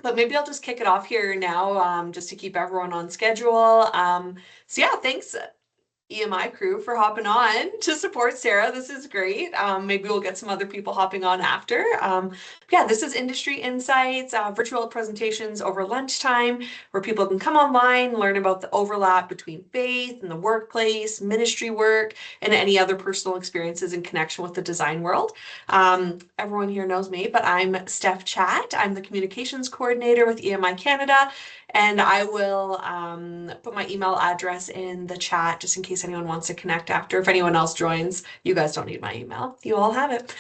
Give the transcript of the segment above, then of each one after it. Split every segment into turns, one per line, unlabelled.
But maybe I'll just kick it off here now, just to keep everyone on schedule. So yeah, thanks EMI crew for hopping on to support Sarah. This is great. Maybe we'll get some other people hopping on after. Yeah, this is Industry Insights, virtual presentations over lunchtime where people can come online, learn about the overlap between faith and the workplace, ministry work, and any other personal experiences in connection with the design world. Everyone here knows me, but I'm Steph Chat. I'm the communications coordinator with EMI Canada, and I will put my email address in the chat just in case anyone wants to connect after. If anyone else joins, you guys don't need my email. You all have it.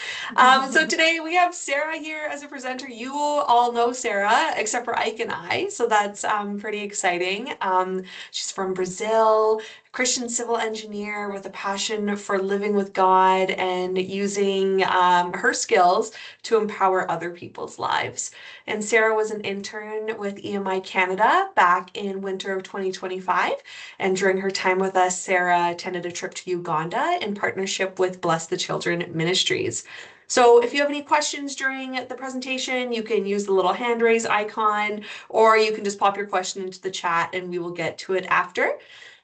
So today we have Sarah here as a presenter. You all know Sarah, except for Ike and I. So that's pretty exciting. She's from Brazil, Christian civil engineer with a passion for living with God and using her skills to empower other people's lives. And Sarah was an intern with EMI Canada back in winter of 2025. And during her time with us, Sarah attended a trip to Uganda in partnership with Bless the Children Ministries. So if you have any questions during the presentation, you can use the little hand raise icon, or you can just pop your question into the chat and we will get to it after.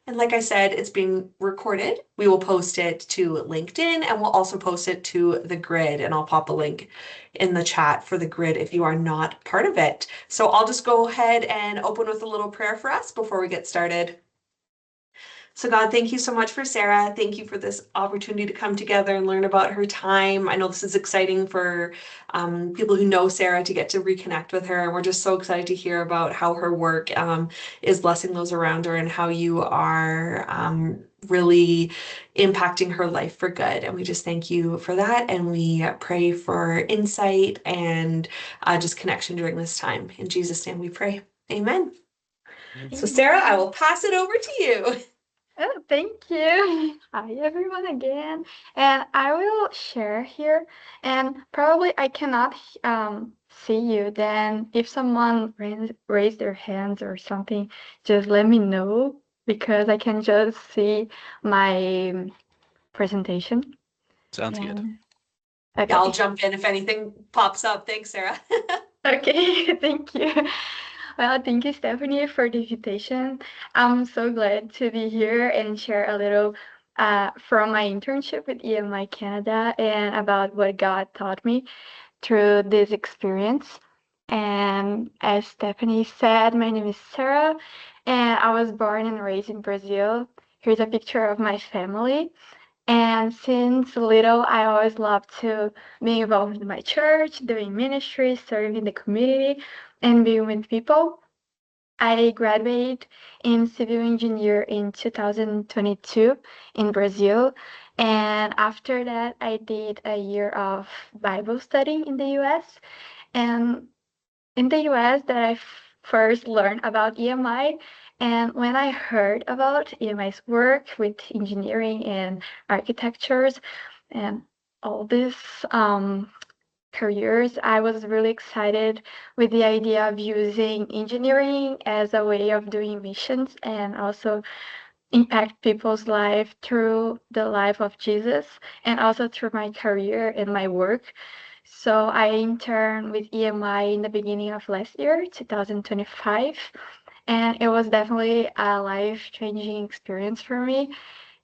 And like I said, it's being recorded. We will post it to LinkedIn and we'll also post it to the grid. And I'll pop a link in the chat for the grid if you are not part of it. So I'll just go ahead and open with a little prayer for us before we get started. So God, thank you so much for Sarah. Thank you for this opportunity to come together and learn about her time. I know this is exciting for people who know Sarah to get to reconnect with her. And we're just so excited to hear about how her work is blessing those around her and how you are really impacting her life for good. And we just thank you for that. And we pray for insight and just connection during this time. In Jesus' name we pray. Amen. So Sarah, I will pass it over to you.
Oh, thank you. Hi, everyone, again. And I will share here. And probably I cannot see you. Then, if someone raise their hands or something, just let me know because I can just see my presentation.
Sounds good.
And
Yeah, I'll
okay.
jump in if anything pops up. Thanks, Sarah.
Okay, thank you. Well, thank you, Stephanie, for the invitation. I'm so glad to be here and share a little from my internship with EMI Canada and about what God taught me through this experience. And as Stephanie said, my name is Sarah, and I was born and raised in Brazil. Here's a picture of my family. And since little, I always loved to be involved in my church, doing ministry, serving the community, and being with people. I graduated in civil engineer in 2022 in Brazil. And after that, I did a year of Bible study in the US. And in the US that I first learned about EMI. And when I heard about EMI's work with engineering and architectures and all these careers, I was really excited with the idea of using engineering as a way of doing missions and also impact people's life through the life of Jesus and also through my career and my work. So I interned with EMI in the beginning of last year, 2025, and it was definitely a life-changing experience for me,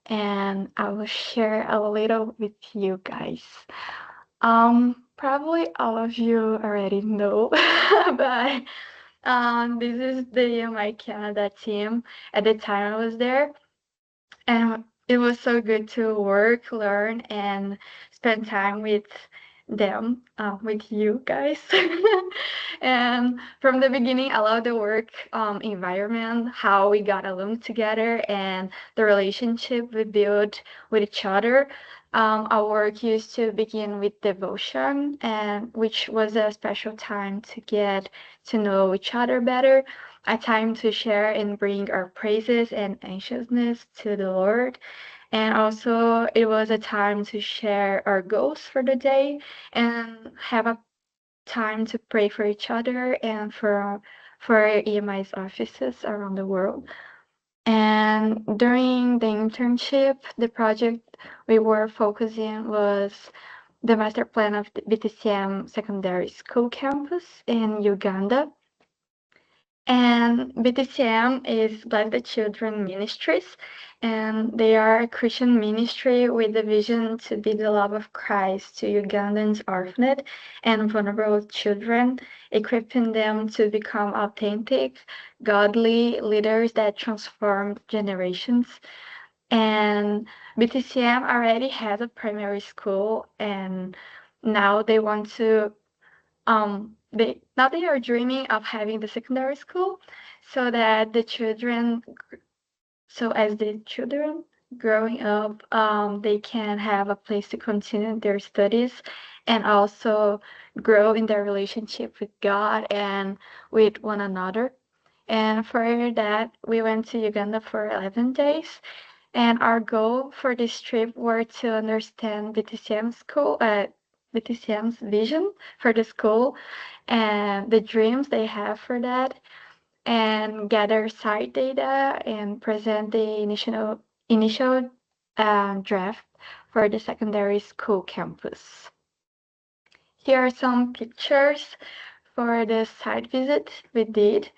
and I will share a little with you guys. Probably all of you already know, but this is the EMI Canada team. At the time I was there, and it was so good to work, learn, and spend time with them, with you guys. And from the beginning, I love the work environment, how we got along together, and the relationship we built with each other. Our work used to begin with devotion, and which was a special time to get to know each other better, a time to share and bring our praises and anxiousness to the Lord. And also, it was a time to share our goals for the day and have a time to pray for each other and for EMI's offices around the world. And during the internship, the project we were focusing was the master plan of the BTCM secondary school campus in Uganda. And BTCM is Bless the Children Ministries, and they are a Christian ministry with the vision to be the love of Christ to Ugandans orphaned and vulnerable children, equipping them to become authentic, godly leaders that transform generations. And BTCM already has a primary school, and now they want to they are dreaming of having the secondary school so that the children so as the children growing up they can have a place to continue their studies and also grow in their relationship with God and with one another. And for that we went to Uganda for 11 days, and our goal for this trip were to understand BTCM's vision for the school and the dreams they have for that, and gather site data and present the initial draft for the secondary school campus. Here are some pictures for the site visit we did.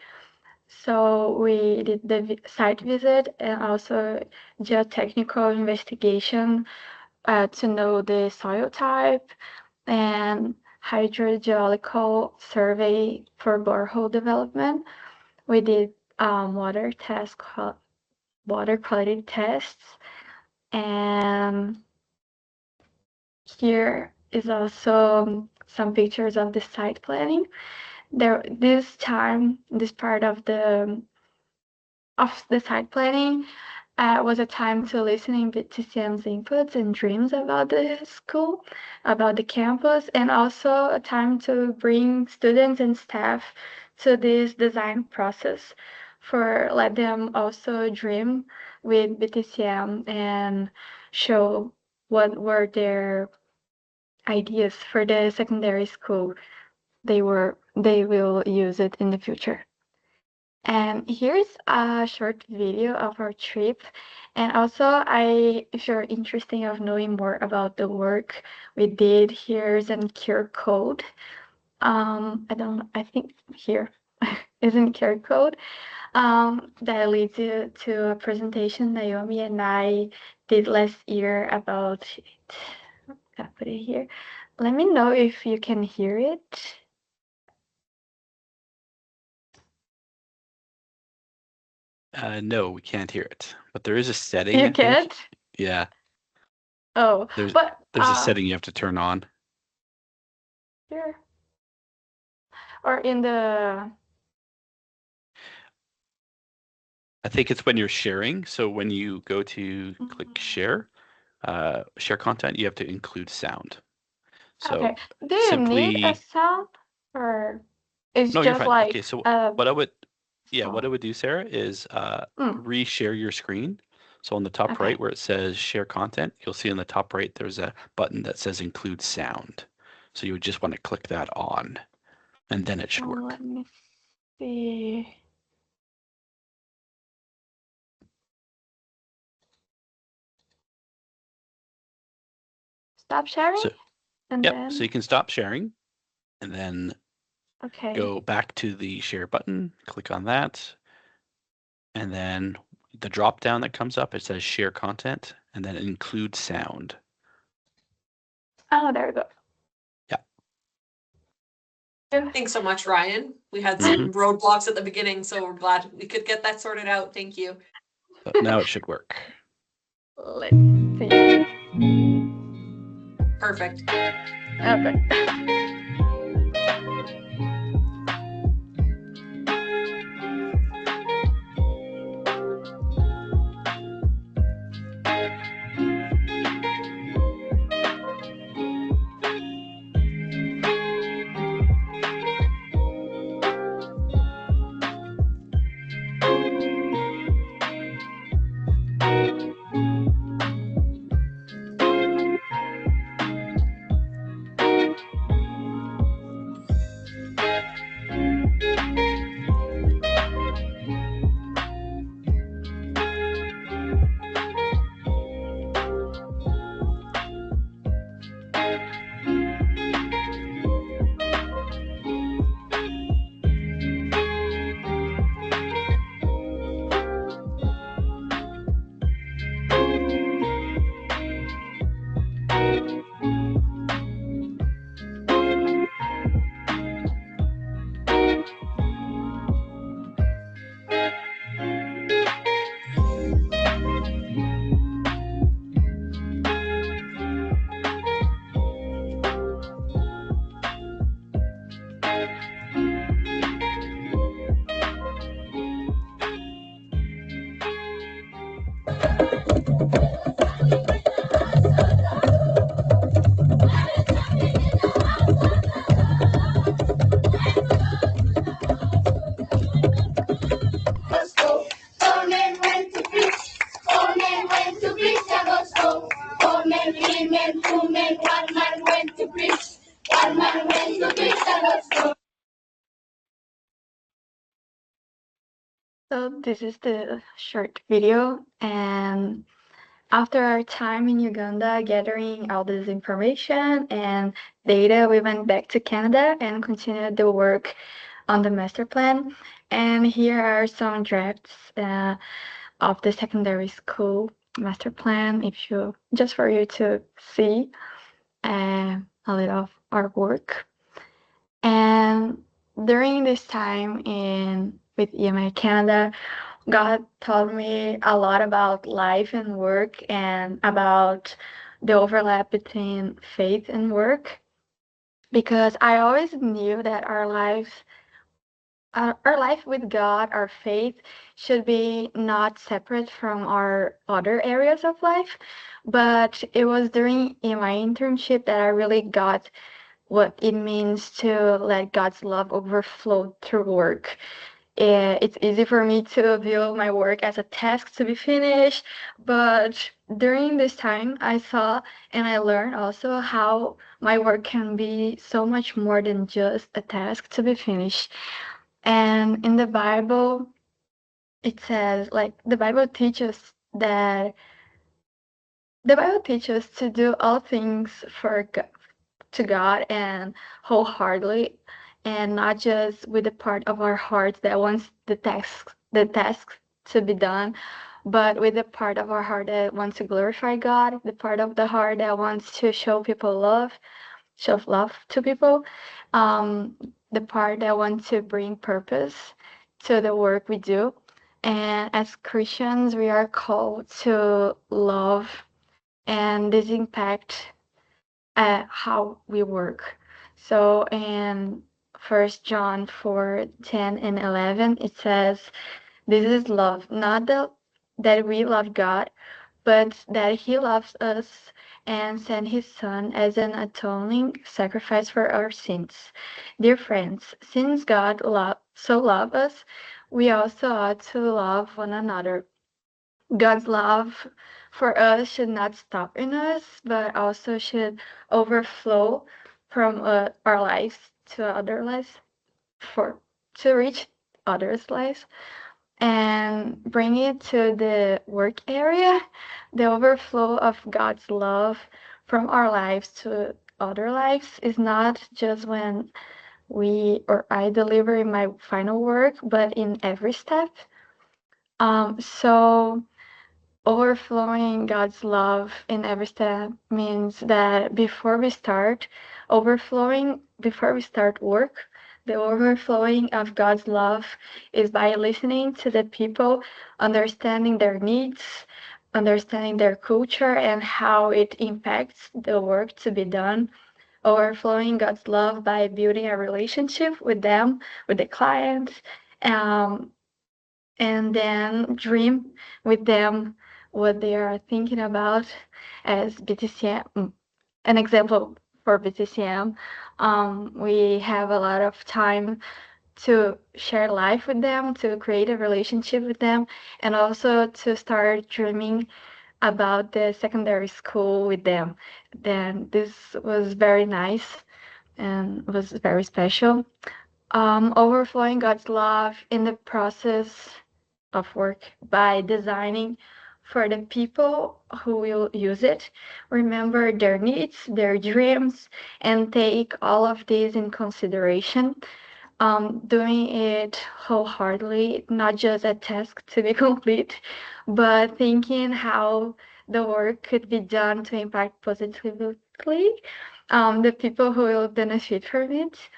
So we did the site visit and also geotechnical investigation to know the soil type and hydrogeological survey for borehole development. We did water quality tests, and here is also some pictures of the site planning. This part of the site planning was a time to listening to Sam's inputs and dreams about the school, about the campus, and also a time to bring students and staff to this design process for let them also dream with BTCM and show what were their ideas for the secondary school they will use it in the future. And here's a short video of our trip. And also, if you're interested of knowing more about the work we did, here's an QR code. I think here isn't QR code. That leads you to a presentation Naomi and I did last year about it. I'll put it here. Let me know if you can hear it.
No, we can't hear it. But there is a setting,
You
I think.
can't?
Yeah.
Oh,
There's
but
a setting you have to turn on.
here or in the.
I think it's when you're sharing. So when you go to click share content, you have to include sound. So
Okay. Do you need a sound or it's
No, you're
just
fine.
like
Okay, so what I would do, Sarah, is reshare your screen. So on the top
Okay.
right where it says share content, you'll see on the top right there's a button that says include sound. So you would just want to click that on, and then it should work.
Let me see. Stop sharing?
So,
and
yep,
then
so you can stop sharing and then
okay.
go back to the share button, click on that, and then the drop down that comes up, it says share content, and then include sound.
Oh, there we go.
Yeah.
Thanks so much, Ryan. We had some roadblocks at the beginning, so we're glad we could get that sorted out. Thank you.
So now it should work.
Let's see.
Perfect.
Okay.
Let's go. All men went to preach. All men went to preach. Let's go. All men, three men, two men, one man went to preach. One man went to preach. Let's go.
So this is the short video, and after our time in Uganda gathering all this information and data, we went back to Canada and continued the work on the master plan. And here are some drafts of the secondary school master plan, if you just for you to see a little of our work. And during this time in with EMI Canada, God taught me a lot about life and work and about the overlap between faith and work, because I always knew that our life with God, our faith, should be not separate from our other areas of life. But it was during in my internship that I really got what it means to let God's love overflow through work. It's easy for me to view my work as a task to be finished, but during this time, I saw and I learned also how my work can be so much more than just a task to be finished. And in the Bible, it says, like, the Bible teaches to do all things to God and wholeheartedly, and not just with the part of our heart that wants the tasks to be done, but with the part of our heart that wants to glorify God, the part of the heart that wants to show love to people, the part that wants to bring purpose to the work we do. And as Christians, we are called to love, and this impact how we work. So in 1 John 4:10 and 11, it says, "This is love, not that we love God, but that He loves us and sent His Son as an atoning sacrifice for our sins." Dear friends, since God so loved us, we also ought to love one another. God's love for us should not stop in us, but also should overflow from our lives to other lives, for to reach others' lives and bring it to the work area. The overflow of God's love from our lives to other lives is not just when we or I deliver my final work, but in every step. So overflowing God's love in every step means that before we start work, the overflowing of God's love is by listening to the people, understanding their needs, understanding their culture and how it impacts the work to be done. Overflowing God's love by building a relationship with them, with the client, um, and then dream with them what they are thinking about as BTCM. An example for BTCM, we have a lot of time to share life with them, to create a relationship with them, and also to start dreaming about the secondary school with them. Then this was very nice and was very special. Overflowing God's love in the process of work by designing for the people who will use it. Remember their needs, their dreams, and take all of these in consideration. Doing it wholeheartedly, not just a task to be complete, but thinking how the work could be done to impact positively the people who will benefit from it,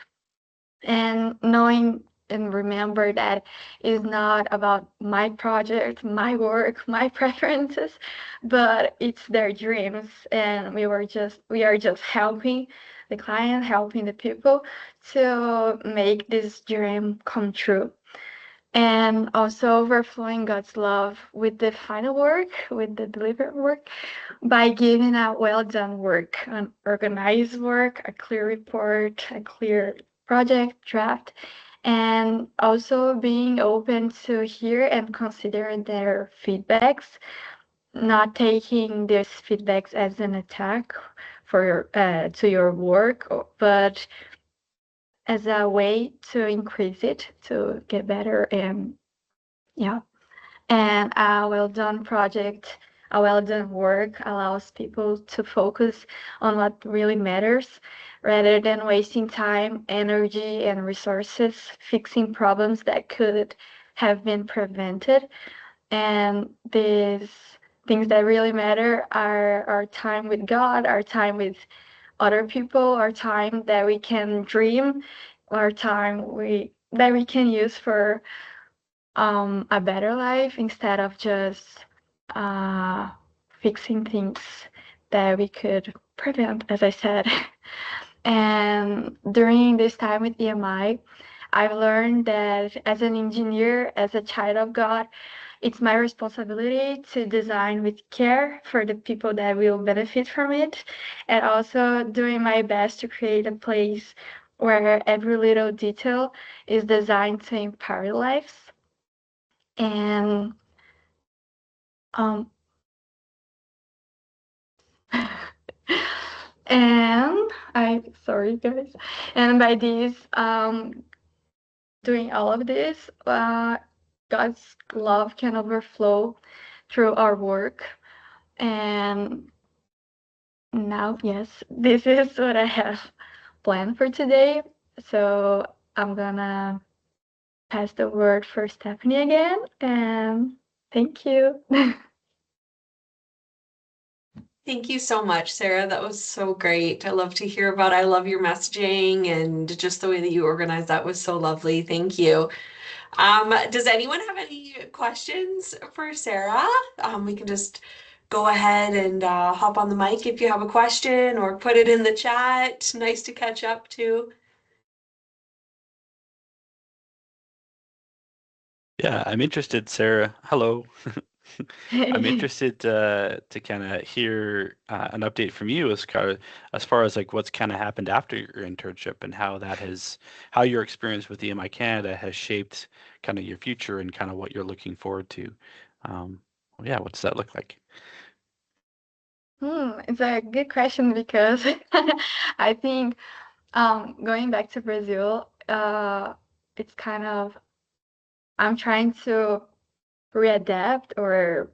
and knowing and remember that it's not about my project, my work, my preferences, but it's their dreams, and we are just helping the client, helping the people to make this dream come true. and also overflowing God's love with the final work, with the delivered work, by giving a well done work, an organized work, a clear report, a clear project draft, and also being open to hear and consider their feedbacks, not taking these feedbacks as an attack for to your work, but as a way to increase it, to get better, and yeah. And a well done project, a well done work allows people to focus on what really matters rather than wasting time, energy, and resources fixing problems that could have been prevented. And these things that really matter are our time with God, our time with other people, our time that we can dream, our time that we can use for a better life instead of just uh, fixing things that we could prevent, as I said. And during this time with EMI, I've learned that as an engineer, as a child of God, it's my responsibility to design with care for the people that will benefit from it, and also doing my best to create a place where every little detail is designed to empower lives. And um and I sorry guys. And by this doing all of this, God's love can overflow through our work. And now, yes, this is what I have planned for today. So I'm gonna pass the word for Stephanie again, and thank you.
Thank you so much, Sarah. That was so great. I love to hear about. I love your messaging and just the way that you organized that was so lovely. Thank you. Does anyone have any questions for Sarah? We can just go ahead and hop on the mic if you have a question or put it in the chat. Nice to catch up too.
Yeah, I'm interested, Sarah. Hello. I'm interested to kind of hear an update from you as far as like what's kind of happened after your internship and how your experience with EMI Canada has shaped kind of your future and kind of what you're looking forward to. Yeah, what does that look like?
It's a good question because I think going back to Brazil, it's kind of I'm trying to readapt or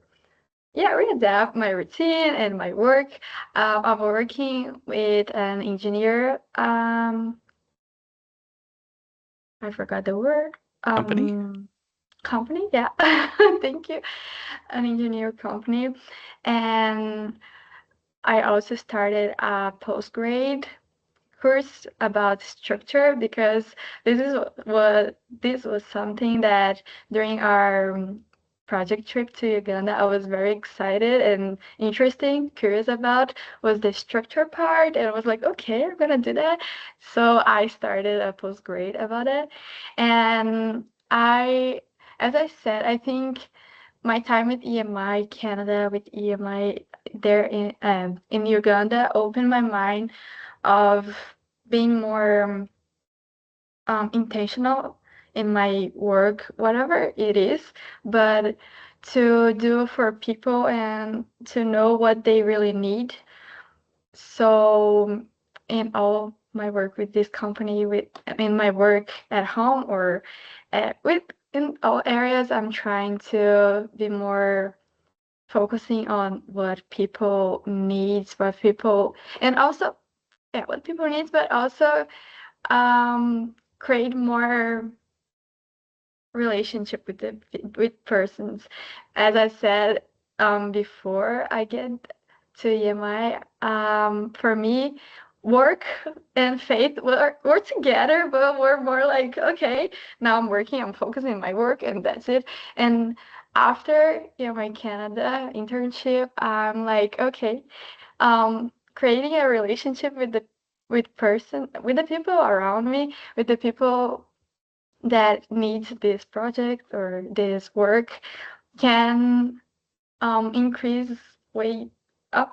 yeah, readapt my routine and my work. I'm working with an engineer. I forgot the word.
Company?
Company. Yeah, thank you. An engineer company, and I also started a postgrad course about structure because this was something that during our project trip to Uganda I was very excited and curious about was the structure part, and I was like, okay, I'm gonna do that. So I started a postgrad about it, and as I said, I think my time with EMI Canada, with EMI there in Uganda, opened my mind of being more intentional in my work, whatever it is, but to do for people and to know what they really need. So in all my work with this company, in my work at home or with in all areas, I'm trying to be more focusing on what people needs, and also yeah, what people needs, but also create more relationship with persons. As I said before I get to EMI, for me, work and faith were together, but we're more like, okay, now I'm working, I'm focusing on my work, and that's it. And after EMI Canada internship, I'm like, okay, creating a relationship with the people around me, with the people that needs this project or this work can increase way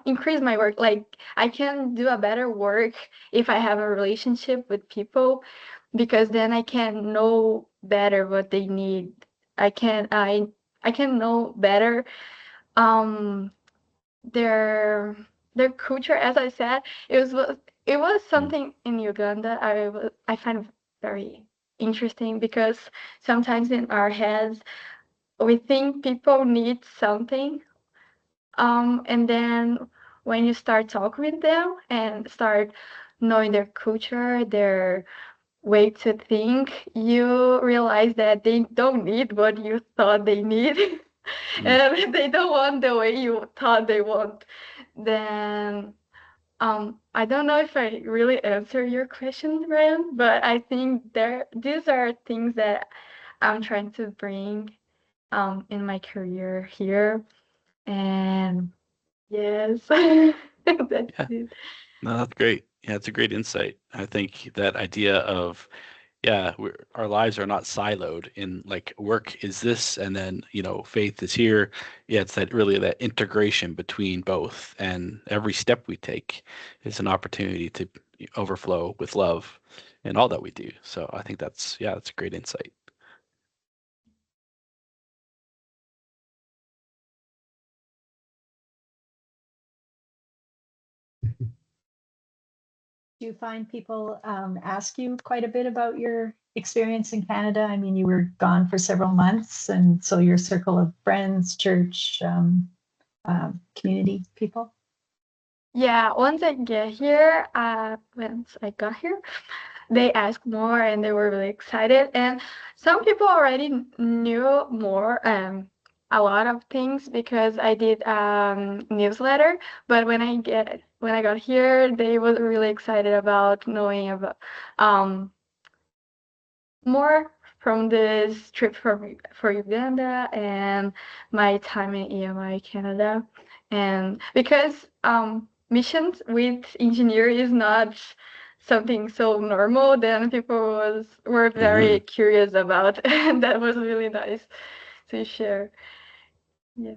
increase my work. Like I can do a better work if I have a relationship with people, because then I can know better what they need. I can know better um their culture. As I said, it was something in Uganda I find very interesting, because sometimes in our heads we think people need something, and then when you start talking with them and start knowing their culture, their way to think, you realize that they don't need what you thought they need,
Mm.
and they don't want the way you thought they want. Then, I don't know if I really answer your question, Ryan, but I think these are things that I'm trying to bring in my career here, and yes, that's
Yeah,
it.
no, that's great. Yeah, it's a great insight. I think that idea of, yeah, our lives are not siloed in like work is this, and then, faith is here. Yeah, it's that really that integration between both, and every step we take is an opportunity to overflow with love in all that we do. So I think that's a great insight.
Do you find people ask you quite a bit about your experience in Canada? I mean, you were gone for several months, and so your circle of friends, church, community people.
Yeah, once I get here, once I got here, they asked more and they were really excited. And some people already knew more, a lot of things, because I did newsletter. But when I got here, they was really excited about knowing about um more from this trip for Uganda and my time in EMI Canada. And because missions with engineer is not something so normal, then people were
Hmm.
very curious about, and that was really nice to share. Yeah.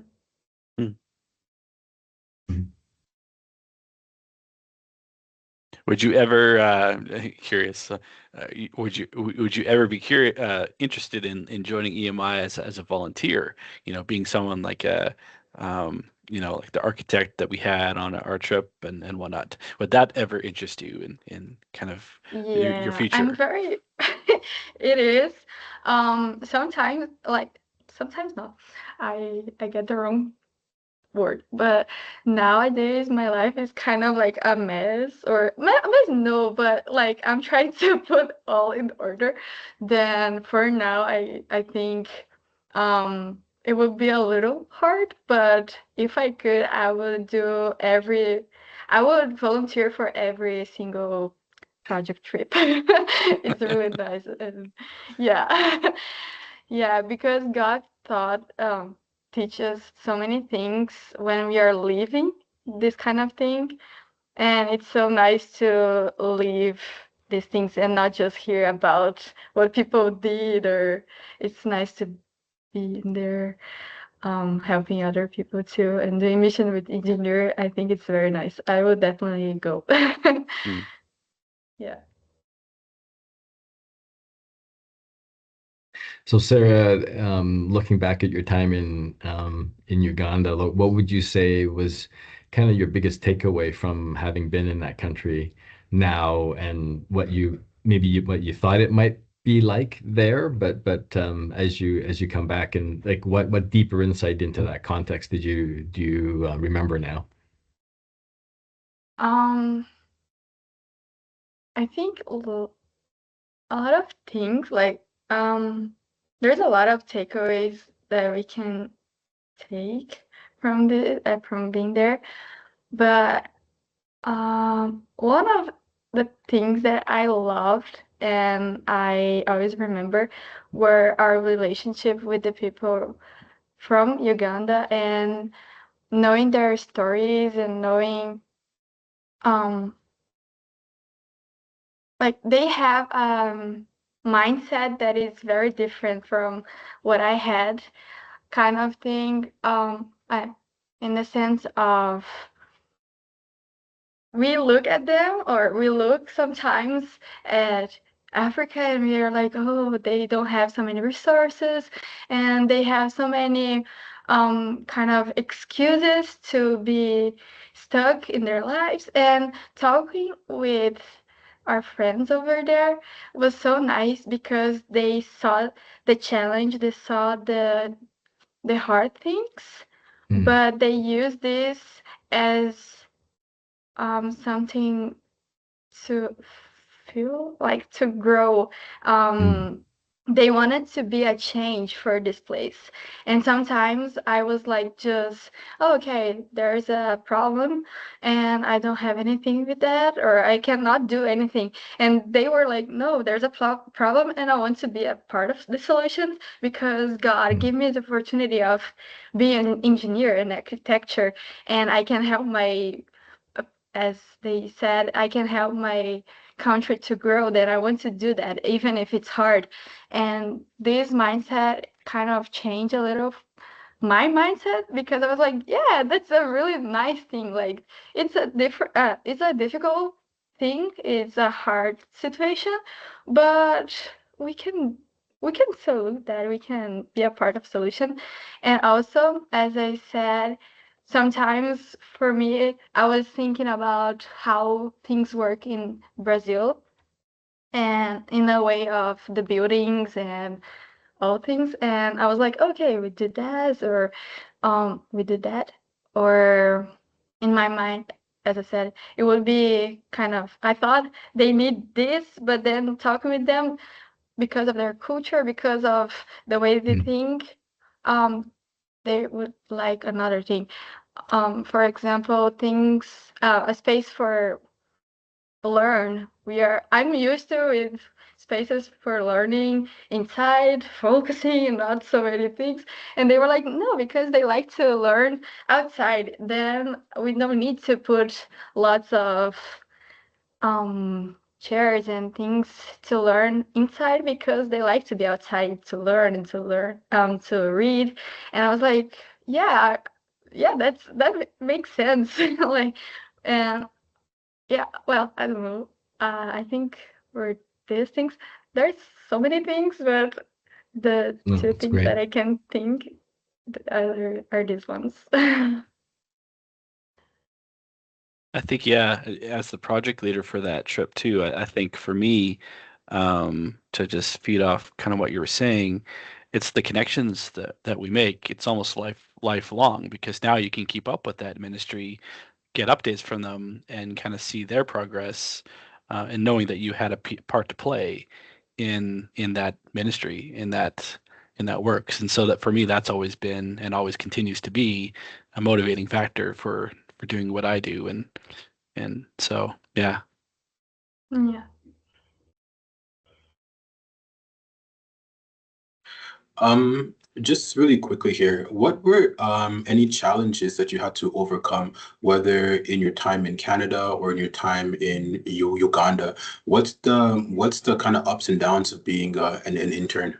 Would you ever curious? Would you ever be curious interested in joining EMI as a volunteer? Being someone like like the architect that we had on our trip and whatnot. Would that ever interest you in kind of your
Yeah, I'm
future?
very it is. Sometimes, like, sometimes not. I get the wrong word, but nowadays my life is kind of like a mess, or mess, no, but like I'm trying to put all in order. Then for now, I think it would be a little hard, but if I could, I would volunteer for every single project trip. It's really nice, and yeah. Yeah, because God thought teaches so many things when we are living this kind of thing, and it's so nice to live these things and not just hear about what people did, or it's nice to be in there helping other people too. And doing mission with engineer, I think it's very nice. I will definitely go.
Mm.
Yeah.
So Sarah, looking back at your time in Uganda, what would you say was kind of your biggest takeaway from having been in that country now, and what you thought it might be like there, but as you come back, and like what deeper insight into that context do you remember now?
Um, I think a lot of things, like there's a lot of takeaways that we can take from being there, but one of the things that I loved and I always remember were our relationship with the people from Uganda, and knowing their stories and knowing um like they have mindset that is very different from what I had, kind of thing. In the sense of we look at them, or we look sometimes at Africa, and we are like, oh, they don't have so many resources, and they have so many kind of excuses to be stuck in their lives. And talking with our friends over there was so nice because they saw the challenge, they saw the hard things,
Mm,
but they use this as something to feel like to grow.
mm,
They wanted to be a change for this place. And sometimes I was like, just, oh, okay, there's a problem and I don't have anything with that, or I cannot do anything. And they were like, no, there's a problem and I want to be a part of the solution because God
mm,
gave me the opportunity of being an engineer in architecture, and I can help my, as they said, I can help my country to grow, then I want to do that, even if it's hard. And this mindset kind of changed a little my mindset, because I was like, yeah, that's a really nice thing. Like, it's a difficult thing, it's a hard situation, but we can we can solve that. We can be a part of solution. And also, as I said, sometimes for me, I was thinking about how things work in Brazil, and in the way of the buildings and all things, and I was like, okay, we did that, or we did that, or in my mind, as I said, it would be kind of, I thought they need this, but then talking with them, because of their culture, because of the way they
mm,
think, um they would like another thing. For example, things, a space for learn. I'm used to with spaces for learning inside, focusing, and not so many things. And they were like, no, because they like to learn outside. Then we don't need to put lots of chairs and things to learn inside, because they like to be outside to learn and to read. And I was like, yeah, yeah, that makes sense. Like, and yeah, well, I don't know. I think for these things, there's so many things, but the
no,
two
that's
things that
great.
I can think are these ones.
I think, yeah, as the project leader for that trip too, I think for me, to just feed off kind of what you were saying, it's the connections that we make. It's almost lifelong, because now you can keep up with that ministry, get updates from them, and kind of see their progress, and knowing that you had a part to play in that ministry, in that works. And so that for me, that's always been and always continues to be a motivating factor for doing what I do. And so, yeah.
Yeah.
Just really quickly here, what were any challenges that you had to overcome, whether in your time in Canada or in your time in Uganda? What's the kind of ups and downs of being an intern?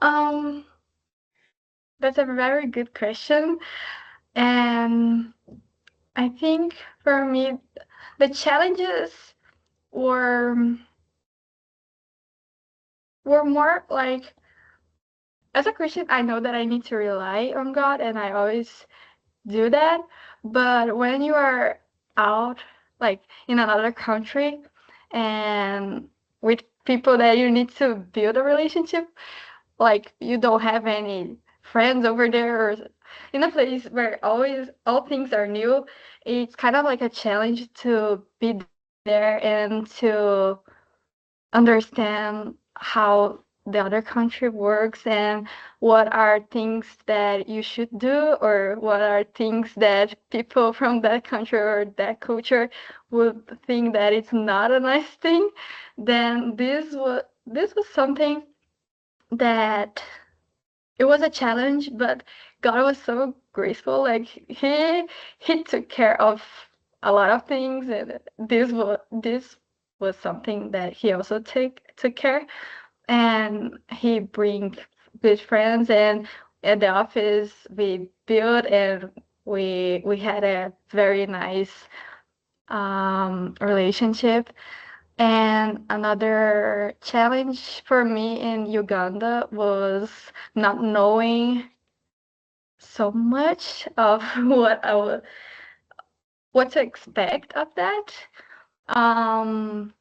Um, that's a very good question. And I think for me, the challenges were were more like, as a Christian, I know that I need to rely on God, and I always do that. But when you are out, like in another country, and with people that you need to build a relationship, like you don't have any friends over there, or in a place where always all things are new, it's kind of like a challenge to be there and to understand how the other country works, and what are things that you should do, or what are things that people from that country or that culture would think that it's not a nice thing. Then this was something that it was a challenge, but God was so graceful. Like he took care of a lot of things, and this was something that he also took care, and he bring good friends, and at the office we built, and we had a very nice relationship. And another challenge for me in Uganda was not knowing so much of what to expect of that. Um,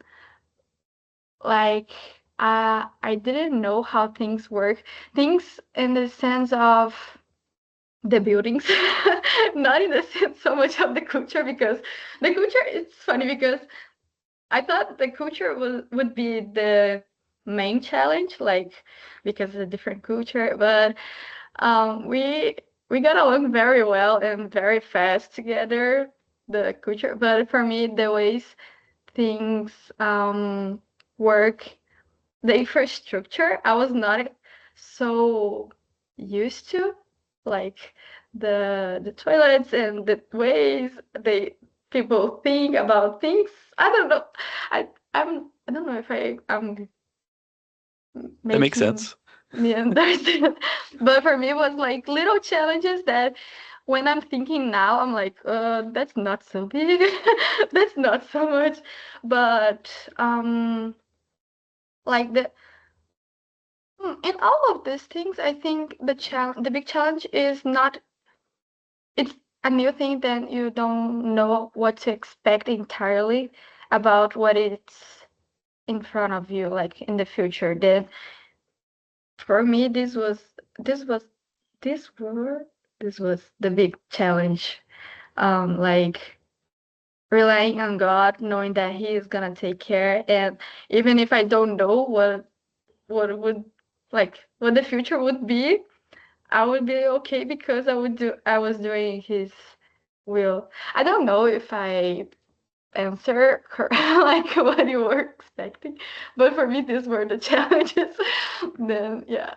like I didn't know how things work. Things in the sense of the buildings, not in the sense so much of the culture, because the culture, it's funny because I thought the culture would be the main challenge, like because it's a different culture, but we got along very well and very fast together, the culture. But for me, the ways things work, the infrastructure, I was not so used to, like the toilets and the ways they people think about things. I don't know. I don't know if I'm
That makes
making
sense.
me understand. But for me, it was like little challenges that when I'm thinking now, I'm like, that's not so big. That's not so much. But like in all of these things, I think the big challenge is not, it's a new thing, then you don't know what to expect entirely about what it's in front of you, like in the future. Then for me, this was this were this was the big challenge. Like relying on God, knowing that He is gonna take care, and even if I don't know what would, like what the future would be, I would be okay because I was doing His will. I don't know if I answer like what you were expecting, but for me these were the challenges. Then yeah.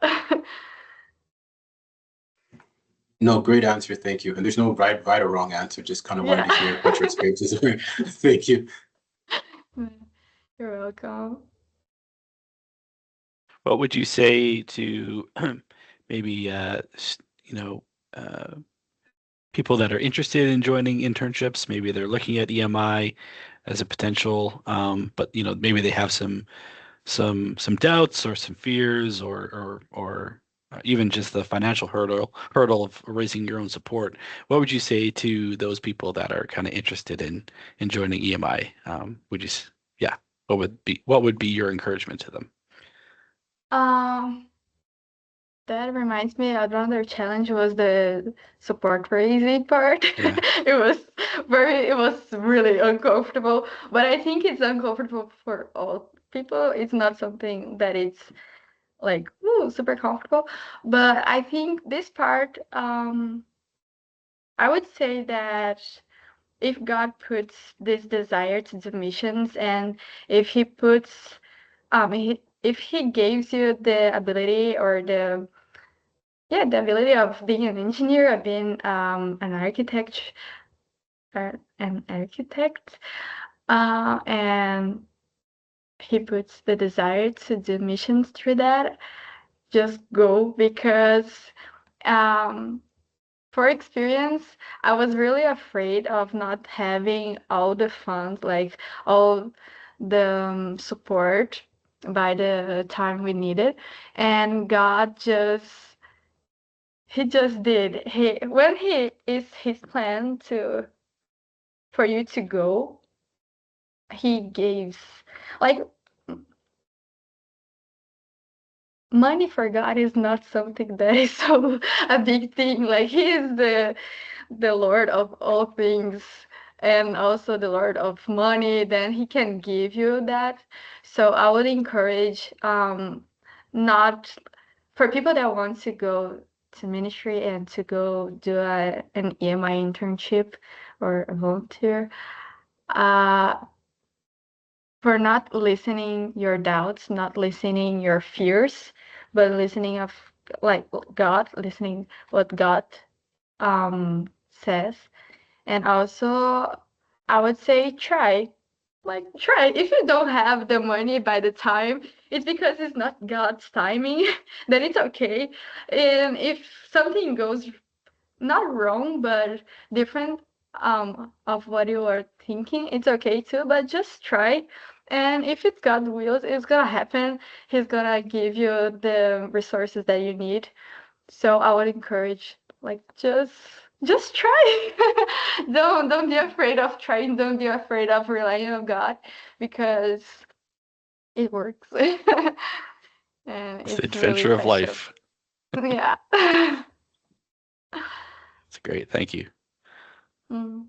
No, great answer. Thank you. And there's no right or wrong answer. Just kind of wanted
Yeah.
to hear what your experiences were. Thank you.
You're welcome.
What would you say to maybe you know, people that are interested in joining internships? Maybe they're looking at EMI as a potential, but maybe they have some doubts or some fears, or even just the financial hurdle of raising your own support. What would you say to those people that are kind of interested in joining EMI? Would you yeah, what would be your encouragement to them?
Um, that reminds me, another challenge was the support raising part.
Yeah.
It was really uncomfortable, but I think it's uncomfortable for all people. It's not something that it's like, ooh, super comfortable. But I think this part, I would say that if God puts this desire to do missions, and if He puts, if He gives you the ability or the ability of being an engineer, of being an architect, and He puts the desire to do missions through that, just go, because um, for experience, I was really afraid of not having all the funds, like all the support by the time we needed. And God He just did. When He is His plan for you to go, He gives, like, money for God is not something that is so a big thing. Like He is the Lord of all things, and also the Lord of money, then He can give you that. So I would encourage, not for people that want to go to ministry and to go do an EMI internship or a volunteer, uh, for not listening your doubts, not listening your fears, but listening of like God, listening what God says. And also, I would say try. like try. If you don't have the money by the time, it's because it's not God's timing, then it's okay. And if something goes not wrong, but different of what you are thinking, it's okay too, but just try. And if it's God's will, it's gonna happen. He's gonna give you the resources that you need. So I would encourage, like, just try. Don't be afraid of trying. Don't be afraid of relying on God, because it works. And
It's the
it's really
adventure of
special.
life.
Yeah.
It's great. Thank you.
Mm.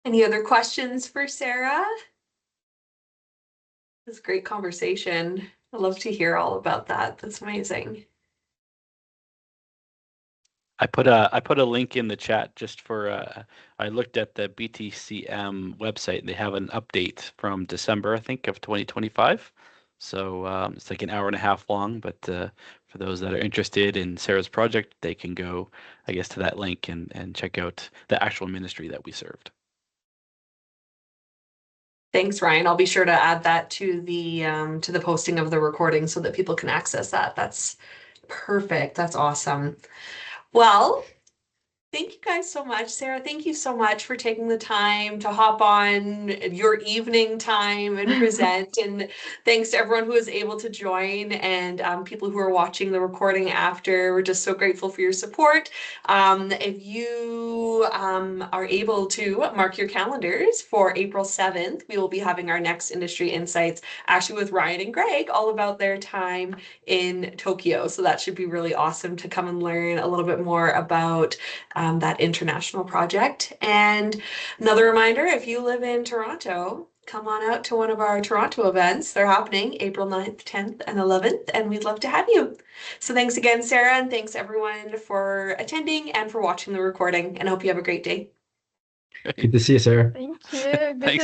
Any other questions for Sarah? This is a great conversation. I love to hear all about that. That's amazing.
I put a link in the chat just for I looked at the BTCM website and they have an update from December, I think, of 2025. So it's like an hour and a half long, but for those that are interested in Sarah's project, they can go, I guess, to that link and check out the actual ministry that we served.
Thanks, Ryan. I'll be sure to add that to the posting of the recording so that people can access that. That's perfect. That's awesome. Well, thank you guys so much. Sarah, thank you so much for taking the time to hop on your evening time and present. And thanks to everyone who was able to join and people who are watching the recording after. We're just so grateful for your support. If you are able to mark your calendars for April 7th, we will be having our next Industry Insights actually with Ryan and Greg, all about their time in Tokyo. So that should be really awesome to come and learn a little bit more about that international project. And another reminder, if you live in Toronto, come on out to one of our Toronto events. They're happening April 9th, 10th, and 11th, and we'd love to have you. So thanks again, Sarah, and thanks everyone for attending and for watching the recording, and I hope you have a great day.
Good to see you, Sarah.
Thank you. Good
Thanks.